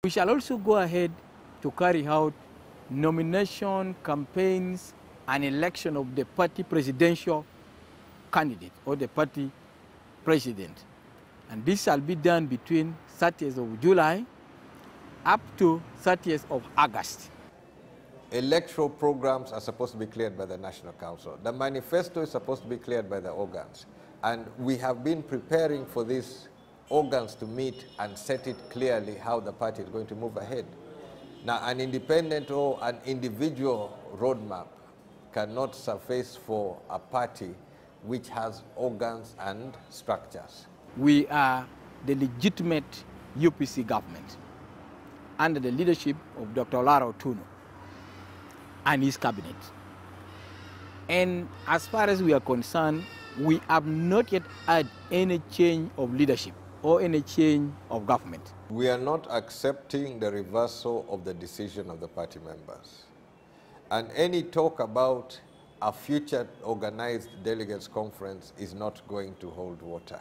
We shall also go ahead to carry out nomination campaigns and election of the party presidential candidate or the party president. And this shall be done between 30th of July up to 30th of August. Electoral programs are supposed to be cleared by the National Council. The manifesto is supposed to be cleared by the organs. And we have been preparing for these organs to meet and set it clearly how the party is going to move ahead. Now, an independent or an individual roadmap cannot suffice for a party which has organs and structures. We are the legitimate UPC government under the leadership of Dr. Olara Otunnu and his cabinet. And as far as we are concerned, we have not yet had any change of leadership or any change of government. We are not accepting the reversal of the decision of the party members. And any talk about a future organized delegates conference is not going to hold water.